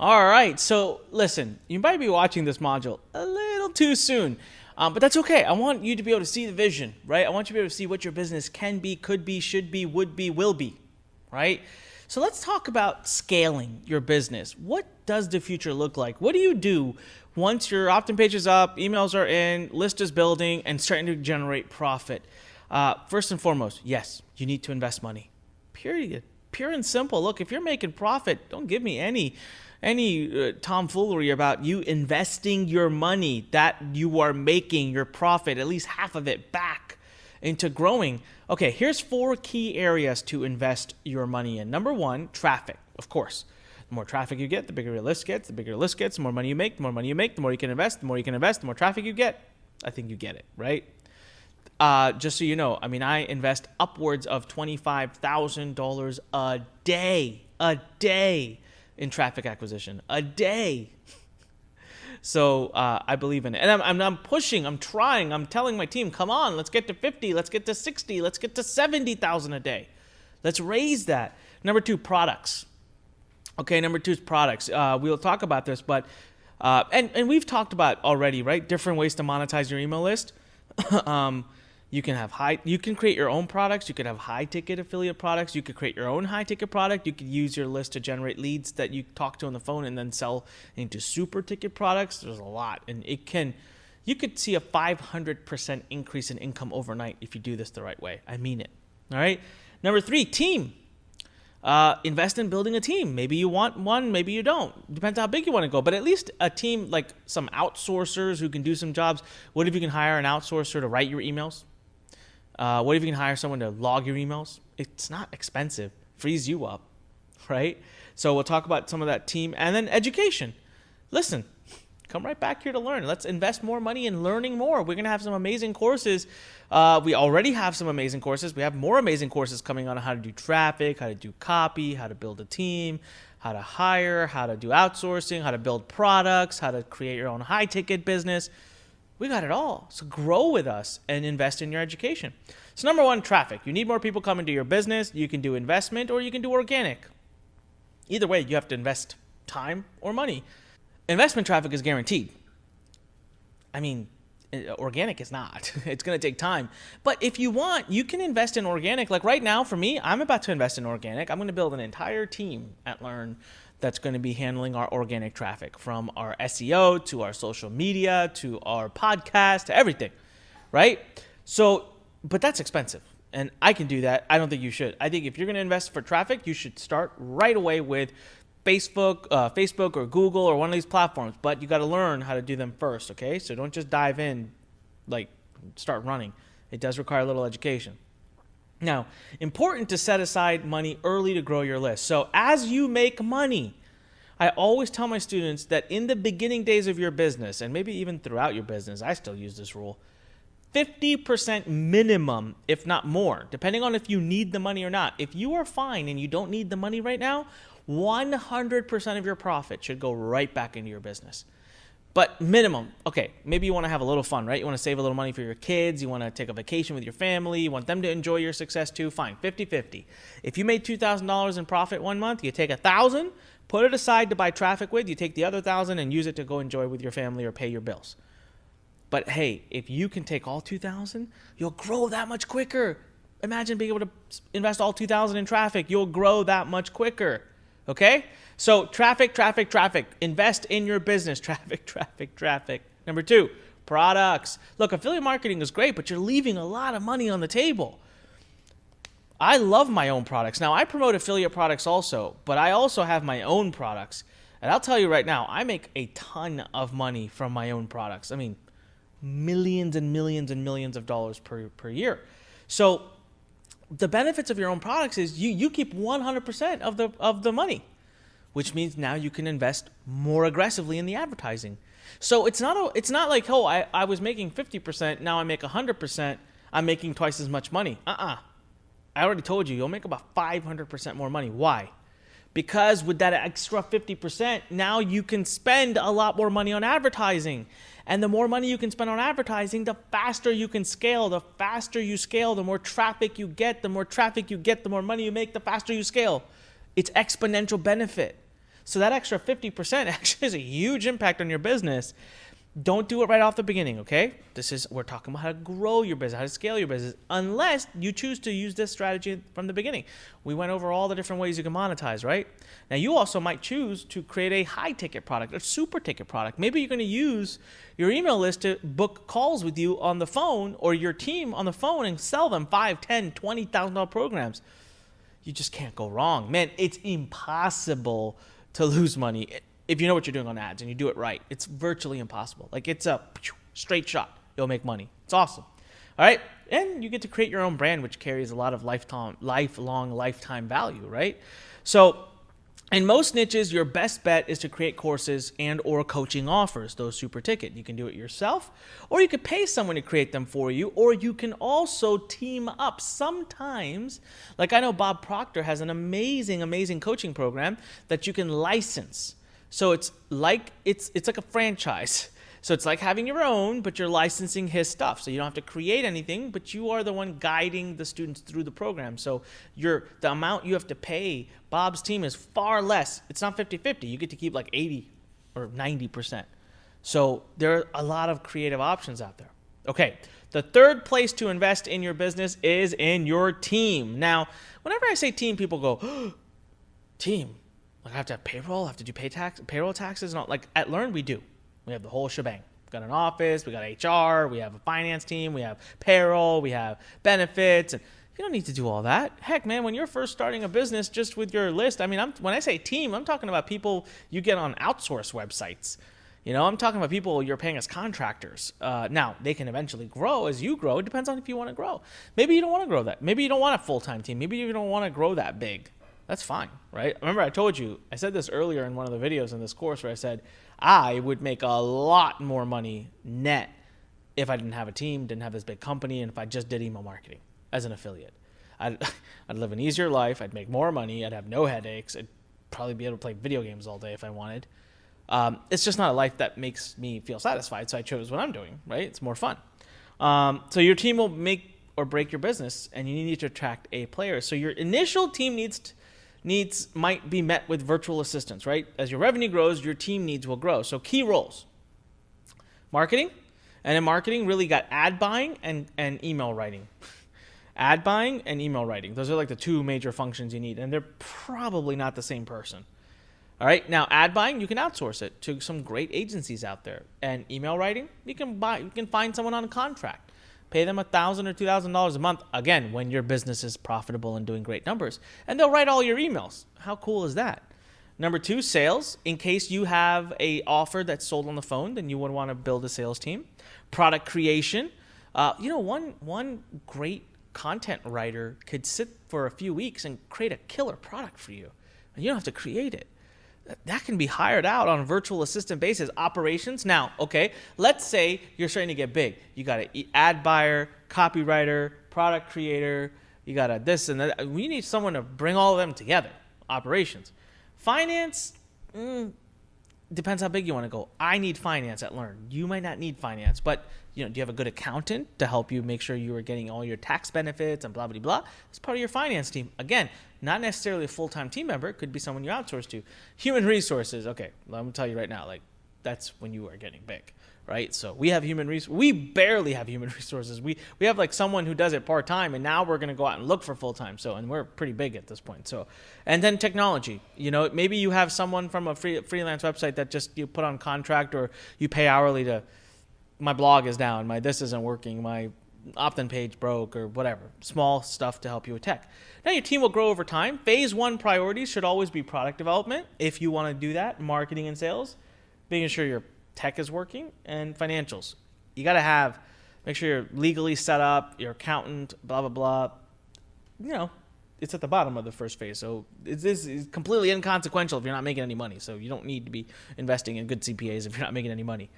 All right, so listen, you might be watching this module a little too soon, but that's okay. I want you to be able to see the vision, right? I want you to be able to see what your business can be, could be, should be, would be, will be, right? So let's talk about scaling your business. What does the future look like? What do you do once your opt-in page is up, emails are in, list is building, and starting to generate profit? First and foremost, yes, you need to invest money. Period. Pure and simple. Look, if you're making profit, don't give me any tomfoolery about you investing your money that you are making, your profit, at least half of it back into growing. Okay, here's 4 key areas to invest your money in. Number 1, traffic, of course. The more traffic you get, the bigger your list gets. The bigger your list gets, the more money you make. The more money you make, the more you can invest. The more you can invest, the more traffic you get. I think you get it, right? Just so you know, I mean, I invest upwards of $25,000 a day in traffic acquisition, a day. So I believe in it. And I'm pushing, I'm trying, I'm telling my team, come on, let's get to 50, let's get to 60, let's get to 70,000 a day. Let's raise that. Number 2, products. Okay, number 2 is products. We'll talk about this, but, and we've talked about already, right? Different ways to monetize your email list. You can create your own products. You could have high ticket affiliate products. You could create your own high ticket product. You could use your list to generate leads that you talk to on the phone and then sell into super ticket products. There's a lot, and you could see a 500% increase in income overnight if you do this the right way. I mean it. All right. Number 3, team. Invest in building a team. Maybe you want one, maybe you don't. Depends how big you want to go, but at least a team, like some outsourcers who can do some jobs. What if you can hire an outsourcer to write your emails? What if you can hire someone to log your emails? It's not expensive. Frees you up, right? So we'll talk about some of that team. And then education. Listen, come right back here to learn. Let's invest more money in learning more. We're going to have some amazing courses. We already have some amazing courses. We have more amazing courses coming on how to do traffic, how to do copy, how to build a team, how to hire, how to do outsourcing, how to build products, how to create your own high-ticket business. We got it all. So grow with us and invest in your education. So number 1, traffic. You need more people coming to your business. You can do investment or you can do organic. Either way, you have to invest time or money. Investment traffic is guaranteed. I mean, organic is not. It's going to take time. But if you want, you can invest in organic. Like right now, for me, I'm about to invest in organic. I'm going to build an entire team at Learn that's going to be handling our organic traffic, from our SEO to our social media to our podcast to everything, right? So, but that's expensive, and I can do that. I don't think you should. I think if you're going to invest for traffic, you should start right away with Facebook or Google or one of these platforms, but you got to learn how to do them first, okay? So don't just dive in, like start running. It does require a little education. Now, important to set aside money early to grow your list. So as you make money, I always tell my students that in the beginning days of your business, and maybe even throughout your business, I still use this rule, 50% minimum, if not more, depending on if you need the money or not. If you are fine and you don't need the money right now, 100% of your profit should go right back into your business. But minimum, okay, maybe you want to have a little fun, right? You want to save a little money for your kids. You want to take a vacation with your family. You want them to enjoy your success too. Fine, 50-50. If you made $2,000 in profit one month, you take $1,000, put it aside to buy traffic with. You take the other $1,000 and use it to go enjoy with your family or pay your bills. But hey, if you can take all $2,000, you'll grow that much quicker. Imagine being able to invest all $2,000 in traffic. You'll grow that much quicker. Okay? So traffic. Invest in your business. Traffic. Number 2, products. Look, affiliate marketing is great, but you're leaving a lot of money on the table. I love my own products. Now, I promote affiliate products also, but I also have my own products. And I'll tell you right now, I make a ton of money from my own products. I mean, millions and millions and millions of dollars per year. So the benefits of your own products is you keep 100% of the money, which means now you can invest more aggressively in the advertising. So it's not like, oh, I was making 50%, now I make 100%, I'm making twice as much money. I already told you, you'll make about 500% more money. Why? Because with that extra 50%, now you can spend a lot more money on advertising. And the more money you can spend on advertising, the faster you can scale. The faster you scale, the more traffic you get. The more traffic you get, the more money you make, the faster you scale. It's exponential benefit. So that extra 50% actually has a huge impact on your business. Don't do it right off the beginning, okay? We're talking about how to grow your business, how to scale your business, unless you choose to use this strategy from the beginning. We went over all the different ways you can monetize, right? Now, you also might choose to create a high ticket product, a super ticket product. Maybe you're going to use your email list to book calls with you on the phone or your team on the phone and sell them $5,000, $10,000, $20,000 programs. You just can't go wrong. Man, it's impossible to lose money if you know what you're doing on ads and you do it right. It's virtually impossible. Like, it's a straight shot. You'll make money. It's awesome. All right. And you get to create your own brand, which carries a lot of lifetime value, right? So in most niches, your best bet is to create courses and or coaching offers, those super ticket. You can do it yourself, or you could pay someone to create them for you, or you can also team up. Sometimes, like I know Bob Proctor has an amazing coaching program that you can license. So it's like a franchise. So it's like having your own, but you're licensing his stuff. So you don't have to create anything, but you are the one guiding the students through the program. So the amount you have to pay Bob's team is far less. It's not 50-50. You get to keep like 80 or 90%. So there are a lot of creative options out there. Okay, the third place to invest in your business is in your team. Now, whenever I say team, people go, oh, team. Like, I have to have payroll, I have to do payroll taxes, and all. Like at Learn, we do. We have the whole shebang. We've got an office, we got HR, we have a finance team, we have payroll, we have benefits. And you don't need to do all that. Heck, man, when you're first starting a business just with your list, I mean, when I say team, I'm talking about people you get on outsource websites. You know, I'm talking about people you're paying as contractors. Now, they can eventually grow as you grow. It depends on if you want to grow. Maybe you don't want to grow that. Maybe you don't want a full-time team. Maybe you don't want to grow that big. That's fine, right? Remember, I told you, I said this earlier in one of the videos in this course where I said I would make a lot more money net if I didn't have a team, didn't have this big company, and if I just did email marketing as an affiliate. I'd live an easier life. I'd make more money. I'd have no headaches. I'd probably be able to play video games all day if I wanted. It's just not a life that makes me feel satisfied, so I chose what I'm doing, right? It's more fun. So your team will make or break your business, and you need to attract A players. So your initial team needs might be met with virtual assistants, right? As your revenue grows, your team needs will grow. So key roles: marketing, and in marketing, really got ad buying and email writing. Ad buying and email writing. Those are like the two major functions you need, and they're probably not the same person. All right, now ad buying, you can outsource it to some great agencies out there, and email writing, you can find someone on a contract. Pay them $1,000 or $2,000 a month, again, when your business is profitable and doing great numbers. And they'll write all your emails. How cool is that? Number two, sales. In case you have an offer that's sold on the phone, then you would want to build a sales team. Product creation. One great content writer could sit for a few weeks and create a killer product for you. And you don't have to create it. That can be hired out on a virtual assistant basis. Operations. Now, okay, let's say you're starting to get big. You got an ad buyer, copywriter, product creator. You got a this and that. We need someone to bring all of them together. Operations. Finance, depends how big you want to go. I need finance at Learn. You might not need finance, but do you have a good accountant to help you make sure you are getting all your tax benefits and blah, blah, blah? It's part of your finance team. Again, not necessarily a full-time team member. It could be someone you outsource to. Human resources. Okay, I'm going to tell you right now, that's when you are getting big, right? So we have we barely have human resources. We have like someone who does it part-time, and now we're going to go out and look for full-time. And we're pretty big at this point. So, and then technology. Maybe you have someone from a freelance website that just you put on contract, or you pay hourly to, my blog is down, this isn't working, my opt-in page broke, or whatever. Small stuff to help you with tech. Now your team will grow over time. Phase 1 priorities should always be product development, if you want to do that, marketing and sales, making sure your tech is working, and financials. You got to make sure you're legally set up, your accountant, blah, blah, blah. It's at the bottom of the first phase. So this is completely inconsequential if you're not making any money. So you don't need to be investing in good CPAs if you're not making any money.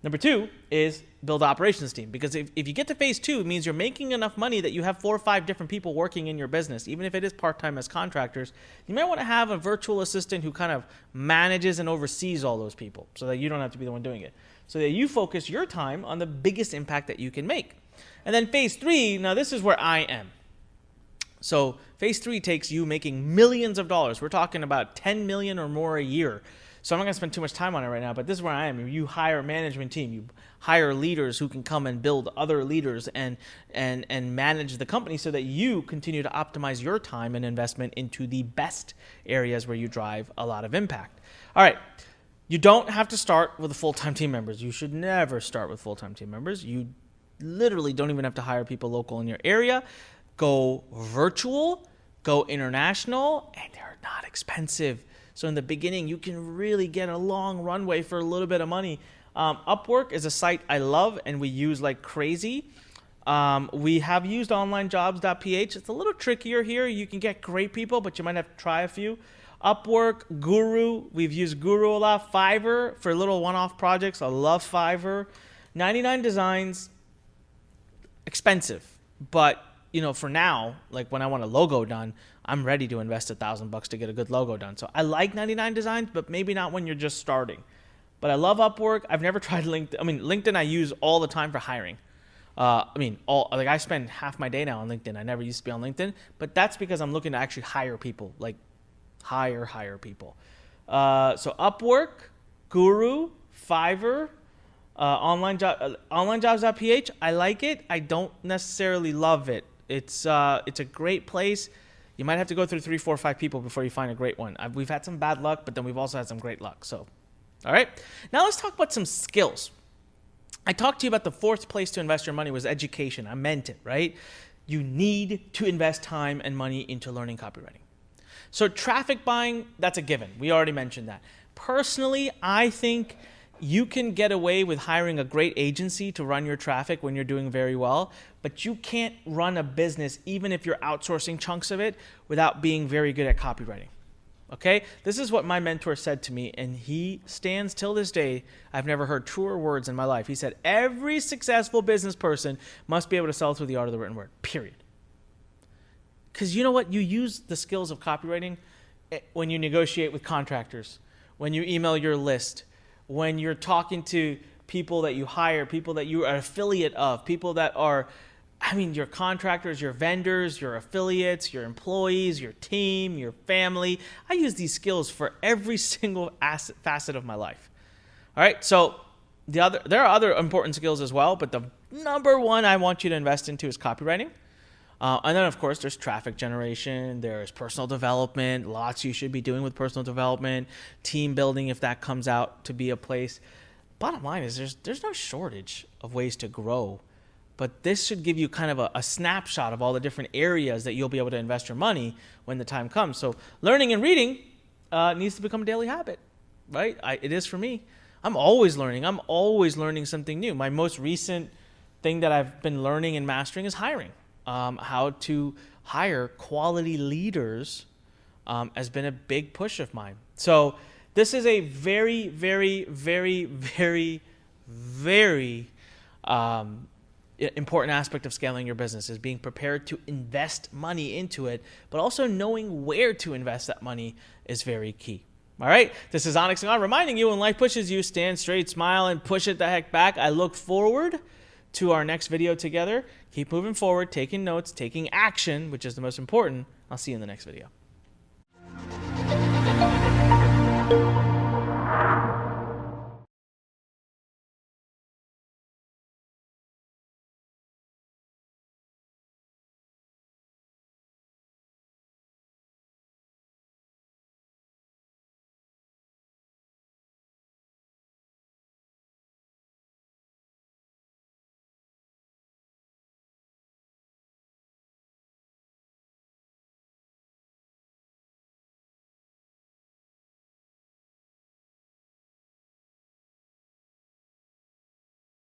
Number 2 is build operations team, because if you get to phase 2, it means you're making enough money that you have 4 or 5 different people working in your business. Even if it is part-time as contractors, you might want to have a virtual assistant who kind of manages and oversees all those people so that you don't have to be the one doing it. So that you focus your time on the biggest impact that you can make. And then phase 3, now this is where I am. So phase 3 takes you making millions of dollars. We're talking about 10 million or more a year. So I'm not going to spend too much time on it right now, but this is where I am. You hire a management team, you hire leaders who can come and build other leaders and manage the company so that you continue to optimize your time and investment into the best areas where you drive a lot of impact. All right. You don't have to start with full-time team members. You should never start with full-time team members. You literally don't even have to hire people local in your area. Go virtual, go international, and they're not expensive. So in the beginning, you can really get a long runway for a little bit of money. Upwork is a site I love and we use like crazy. We have used onlinejobs.ph. It's a little trickier here. You can get great people, but you might have to try a few. Upwork, Guru, we've used Guru a lot. Fiverr for little one-off projects. I love Fiverr. 99 Designs, expensive, but for now, like when I want a logo done, I'm ready to invest $1,000 to get a good logo done. So I like 99 Designs, but maybe not when you're just starting. But I love Upwork. I've never tried LinkedIn. LinkedIn I use all the time for hiring. I spend half my day now on LinkedIn. I never used to be on LinkedIn, but that's because I'm looking to actually hire people, like hire people. So Upwork, Guru, Fiverr, onlinejobs.ph. I like it. I don't necessarily love it. It's a great place. You might have to go through 3, 4, 5 people before you find a great one. We've had some bad luck, but then we've also had some great luck. So, all right. Now let's talk about some skills. I talked to you about the fourth place to invest your money was education. I meant it, right? You need to invest time and money into learning copywriting. So traffic buying, that's a given. We already mentioned that. Personally, I think you can get away with hiring a great agency to run your traffic when you're doing very well, but you can't run a business, even if you're outsourcing chunks of it, without being very good at copywriting. Okay? This is what my mentor said to me, and he stands till this day. I've never heard truer words in my life. He said, every successful business person must be able to sell through the art of the written word, period. Because you know what? You use the skills of copywriting when you negotiate with contractors, when you email your list, when you're talking to people that you hire, people that you are affiliate of, people that are, your contractors, your vendors, your affiliates, your employees, your team, your family. I use these skills for every single facet of my life. All right, so there are other important skills as well, but the number one I want you to invest into is copywriting. And then, of course, there's traffic generation. There's personal development. Lots you should be doing with personal development. Team building, if that comes out to be a place. Bottom line is there's no shortage of ways to grow. But this should give you kind of a snapshot of all the different areas that you'll be able to invest your money when the time comes. So learning and reading needs to become a daily habit, right? It is for me. I'm always learning. I'm always learning something new. My most recent thing that I've been learning and mastering is hiring. How to hire quality leaders has been a big push of mine. So this is a very, very, very, very, very important aspect of scaling your business is being prepared to invest money into it, but also knowing where to invest that money is very key. All right, this is Onyx and reminding you when life pushes you, stand straight, smile, and push it the heck back. I look forward to our next video together. Keep moving forward, taking notes, taking action, which is the most important. I'll see you in the next video.